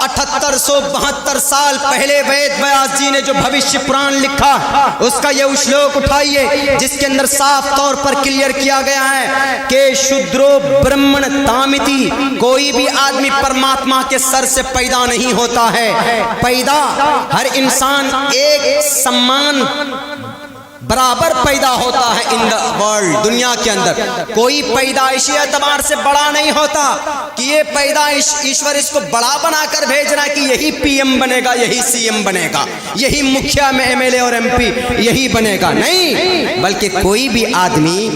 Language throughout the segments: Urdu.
7872 سال پہلے وید ویاس جی نے جو بھوشیہ پران لکھا اس کا یہ شلوک اٹھائیے جس کے اندر صاف طور پر کلیئر کیا گیا ہے کہ شودرو برہمن تامتی، کوئی بھی آدمی پرماتما کے سر سے پیدا نہیں ہوتا ہے. پیدا ہر انسان ایک سمان برابر پیدا ہوتا ہے ان دا ورلڈ، دنیا کے اندر. کوئی پیدائشی اعتبار سے بڑا نہیں ہوتا کہ یہ پیدائش ایشور اس کو بڑا بنا کر بھیج رہا ہے کہ یہی پی ایم بنے گا، یہی سی ایم بنے گا، یہی مکھیا میں ایم ایل اے اور ایم پی یہی بنے گا. نہیں، بلکہ کوئی بھی آدمی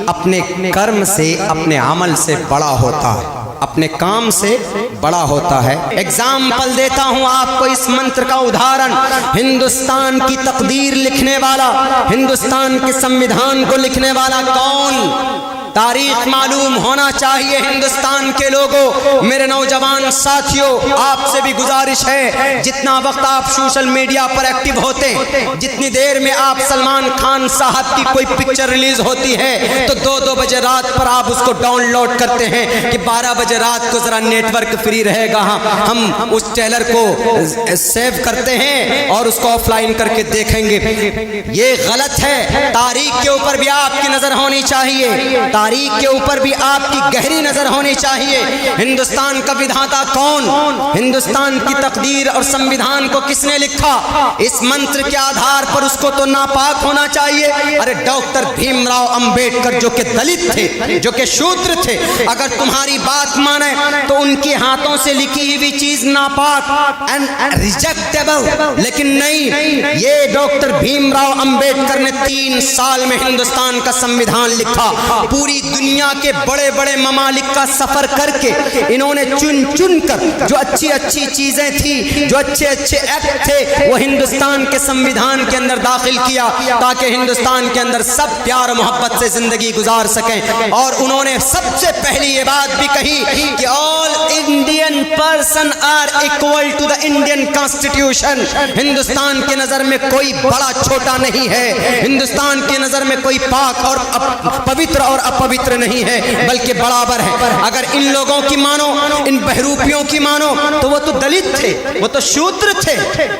اپنے کرم سے، اپنے عمل سے بڑا ہوتا ہے، اپنے کام سے بڑا ہوتا ہے. ایگزامپل دیتا ہوں آپ کو اس منتر کا ادھارن. ہندوستان کی تقدیر لکھنے والا، ہندوستان کے سمویدھان کو لکھنے والا کون؟ تاریخ معلوم ہونا چاہیے ہندوستان کے لوگوں. میرے نوجوان ساتھیوں، آپ سے بھی گزارش ہے جتنا وقت آپ سوشل میڈیا پر ایکٹیو ہوتے ہیں، جتنی دیر میں آپ سلمان خان صاحب کی کوئی پکچر ریلیز ہوتی ہے تو 2 بجے رات پر آپ اس کو ڈاؤن لوڈ کرتے ہیں کہ 12 بجے رات کو ذرا نیٹ ورک فری رہے گا، ہم اس ٹریلر کو سیو کرتے ہیں اور اس کو آف لائن کر کے دیکھیں گے. یہ غلط ہے. تاریخ کے اوپر بھی آپ کی نظر ہونی چاہیے، تاریخ کے اوپر بھی آپ کی گہری نظر ہونی چاہیے. ہندوستان کا ودھاتا کون؟ ہندوستان کی تقدیر اور سمویدھان کو کس نے لکھا؟ اس منتر کے آدھار پر اس کو تو ناپاک ہونا چاہیے. ارے ڈاکٹر بھیم راؤ امبیڈکر جو کہ دلت تھے، جو کہ شودر تھے، اگر تمہاری بات مانے تو ان کے ہاتھوں سے لکھی ہوئی چیز ناپاک اینڈ ریجیکٹیبل. لیکن نہیں، یہ ڈاکٹر بھیم راؤ امبیڈکر نے 3 سال میں ہندوستان کا سمویدھان لکھا. پوری دنیا کے بڑے بڑے ممالک کا سفر کر کے انہوں نے چن چن کر جو اچھی اچھی چیزیں تھی، جو اچھے اچھے ایکٹ تھے، وہ ہندوستان کے سمویدھان کے اندر داخل کیا تاکہ ہندوستان کے اندر سب پیار و محبت سے زندگی گزار سکیں. اور انہوں نے سب سے پہلی یہ بات بھی کہی کہ all Indian person are equal to the Indian constitution. Hindustan کی نظر میں کوئی بڑا چھوٹا نہیں ہے، ہندوستان کی نظر میں کوئی پاک اور پوتر اور اپوتر نہیں ہے، بلکہ برابر ہے. اگر ان لوگوں کی مانو، ان بہروپیوں کی مانو تو وہ تو دلت تھے، وہ تو شودر تھے.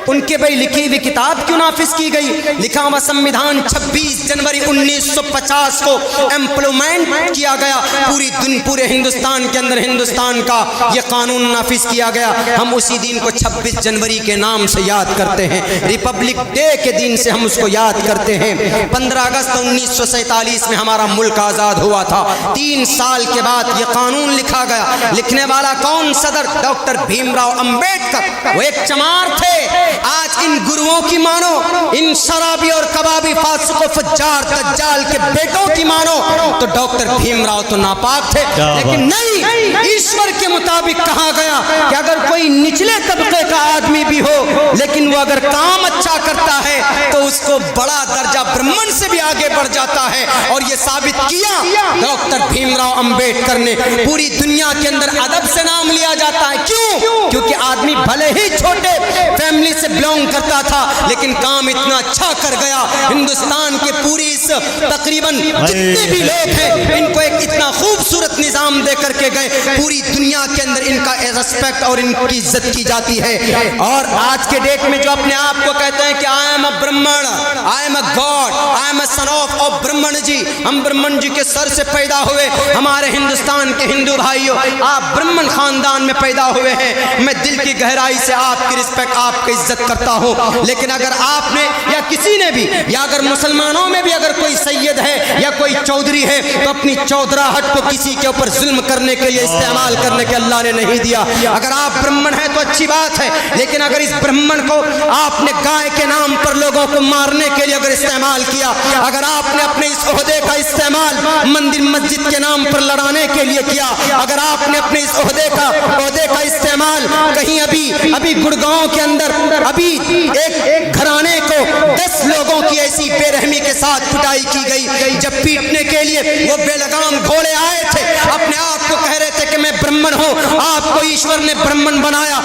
ان کے بھائی لکھی ہوئی کتاب کیوں نافذ کی گئی؟ لکھا ہوا سمویدھان 26 جنوری 1950 کو امپلیمنٹ کیا گیا. پورے ہندوستان کے اندر ہندوستان کا یہ قانون نافذ کیا گیا. ہم اسی دن کو 26 جنوری کے نام سے یاد کرتے ہیں، ریپبلک ڈے کے دن سے ہم اس کو یاد کرتے ہیں. 15 اگست 1947 میں ہمارا ملک آزاد ہوا تھا. 3 سال کے بعد یہ قانون لکھا گیا. لکھنے والا کون؟ صدر ڈاکٹر بھیم راؤ امبیڈکر. وہ ایک چمار تھے. آج ان گروؤں کی مانو، ان شرابی اور کبابی فاسق و فجار دجال کے بیٹوں کی مانو تو ڈاکٹر بھیم راؤ تو ناپاک تھے. لیکن نہیں، ایشور کے مطابق کہا گیا کہ اگر کوئی نچلے طبقے کا آدمی بھی ہو لیکن وہ اگر کام اچھا کرتا ہے تو اس کو بڑا درجہ برہمن سے بھی آگے بڑھ جاتا ہے. اور یہ ثابت کیا ڈاکٹر بھیم راؤ امبیڈکر نے. پوری دنیا کے اندر ادب سے نام لیا جاتا ہے. کیوں؟ کیونکہ آدمی بھلے ہی چھوٹے فیملی سے بلونگ کرتا تھا لیکن کام اتنا اچھا کر گیا. ہندوستان کے پوری اس تقریباً جتنے بھی لوگ ہیں ان کو ایک اتنا خوبصورت نظام دے کر کے گئے. پوری دنیا کے اندر ان کا ریسپیکٹ اور ان کی عزت کی جاتی ہے. اور آج کے ڈیٹ میں جو اپنے آپ کو کہتے ہیں کہ آئی am a Brahmin, I am a god, I am a son of Brahmin ji, ہم برہمن جی کے سر سے پیدا ہوئے. ہمارے ہندوستان کے ہندو بھائیوں، آپ برہمن خاندان میں پیدا ہوئے ہیں. میں دل کی گہرائی سے آپ کی رسپیکٹ، آپ کی عزت کرتا ہوں. لیکن اگر آپ نے یا کسی نے بھی، یا اگر مسلمانوں میں بھی اگر کوئی سید ہے یا کوئی چودھری ہے تو اپنی چودراہٹ کو کسی کے اوپر ظلم کرنے کے لیے استعمال کرنے کے اللہ نے نہیں دیا. اگر آپ برہمن ہیں تو اچھی بات ہے، لیکن اگر اس برہمن کو آپ نے گائے کے نام پر لوگوں کو مارنے کے لیے اگر استعمال کیا، اگر آپ نے اپنے اس عہدے کا استعمال مندر مسجد کے نام پر لڑانے کے لیے کیا، اگر آپ نے اپنے اس عہدے کا استعمال کہیں ابھی گڑگاؤں کے اندر ابھی ایک گھرانے کو 10 لوگوں کی ایسی بے رحمی کے ساتھ پٹائی کی گئی، جب پیٹنے کے لیے وہ بے لگام گھوڑے آئے تھے، اپنے آپ کو کہہ رہے تھے کہ میں برہمن ہوں، آپ کو ایشور نے برہمن بنایا،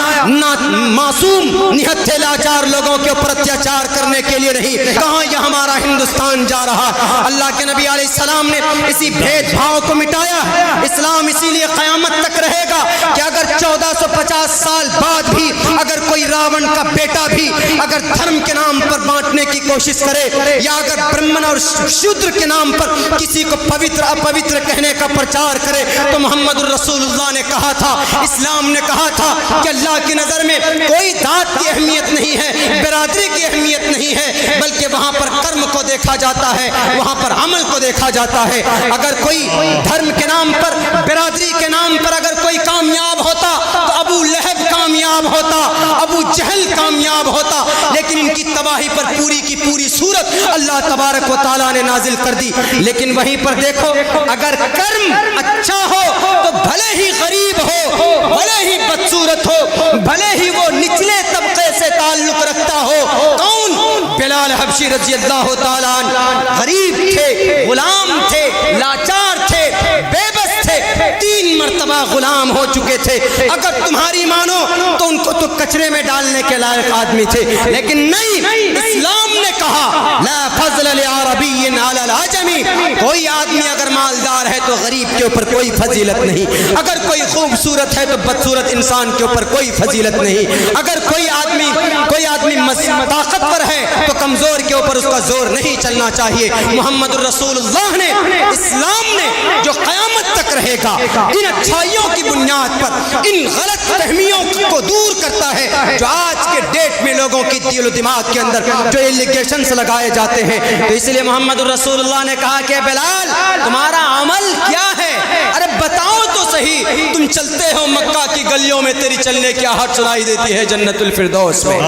معصوم نہتھے لاچار لوگوں کے اوپر اتیاچار کرنے کے لیے نہیں. کہاں یہ ہمارا ہندوستان جا رہا؟ اللہ کے نبی علیہ السلام نے اسی بھید بھاؤ کو مٹایا. اسلام اسی لیے قیامت تک رہے گا کہ اگر 1450 سال بعد بھی اگر دھرم کے نام پر بانٹنے کی کوشش کرے یا اگر برہمن اور شودر کے نام پر کسی کو پوتر اپوتر کہنے کا پرچار کرے تو محمد الرسول اللہ نے کہا تھا، اسلام نے کہا تھا کہ اللہ کی نظر میں کوئی ذات کی اہمیت نہیں ہے، برادری کی اہمیت نہیں ہے، بلکہ وہاں پر کرم کو دیکھا جاتا ہے، وہاں پر عمل کو دیکھا جاتا ہے۔ اگر کوئی دھرم کے نام پر، برادری کے نام پر اگر کوئی کامیاب ہوتا تو ابو لہب کامیاب ہوتا، ابو جہل کامیاب ہوتا، لیکن ان کی تباہی پر پوری کی پوری صورت اللہ تبارک و تعالیٰ نے نازل کر دی۔ لیکن وہیں پر دیکھو، اگر کرم اچھا ہو تو بھلے ہی غریب ہو، بھلے ہی بدصورت ہو، بھلے ہی وہ نچلے طبقے سے تعلق رکھتا ہو۔ کون؟ بلال حبشی رضی اللہ تعالیٰ عنہ غریب تھے، غلام تھے، لاچار تھے، بے بس تھے، 3 مرتبہ غلام ہو چکے تھے۔ اگر تمہاری مانو تو ان کو تو کچرے میں ڈالنے کے لائق آدمی تھے، لیکن نہیں، اسلام نے کہا لا فضل لعربی علی العجمی، کوئی آدمی اگر مالدار ہے تو غریب کے اوپر کوئی فضیلت نہیں، اگر کوئی خوبصورت ہے تو بدصورت انسان کے اوپر کوئی فضیلت نہیں، اگر کوئی آدمی طاقتور ہے تو کمزور کے اوپر اس کا زور نہیں چلنا چاہیے۔ محمد الرسول اللہ نے، اسلام نے جو قیامت تک رہے گا، ان اچھائیوں کی بنیاد پر ان غلط فہمیوں کو دور کرتا ہے جو آج کے ڈیٹ میں لوگوں کی دل و دماغ کے اندر جو ایلیگیشنز لگائے جاتے ہیں۔ تو اس لیے محمد الرسول اللہ نے کہا کہ بلال تمہارا عمل کیا ہے؟ ارے بتاؤ تو صحیح، تم چلتے ہو مکہ کی گلیوں میں، تیری چلنے کی آہٹ سنائی دیتی ہے جنت الفردوس میں۔